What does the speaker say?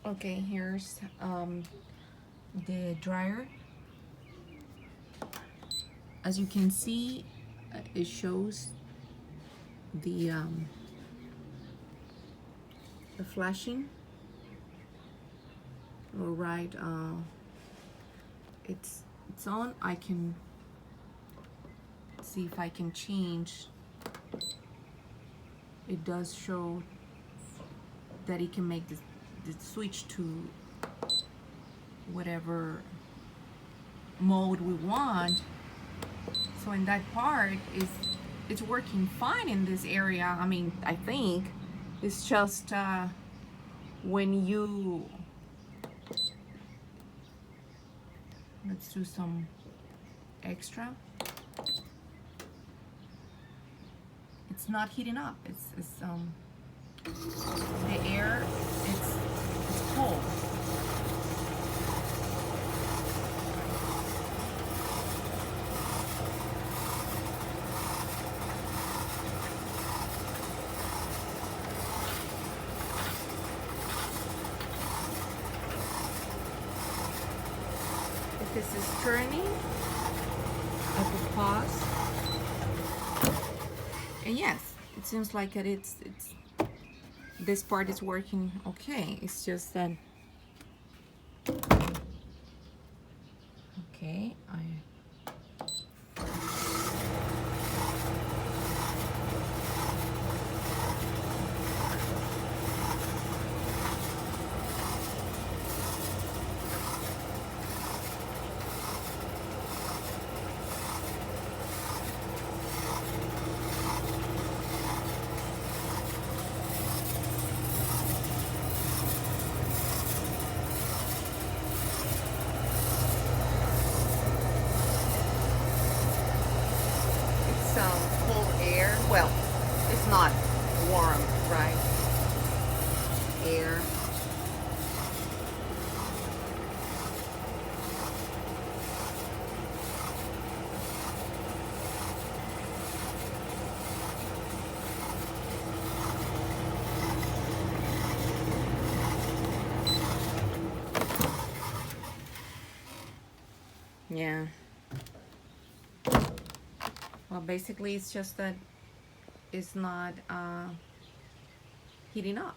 Okay, here's the dryer. As you can see, it shows the flashing. All right, it's on. I can see if I can change. It does show that it can make the switch to whatever mode we want. So in that part, it's working fine in this area. I mean, I think it's just when you, let's do some extra. It's not heating up. It's the air. It's cold. If this is turning, I will pause. And yes, it seems like it's this part is working okay. It's just that okay, cold air. Well, it's not warm, right? Air. Yeah. Well, basically, it's just that it's not heating up.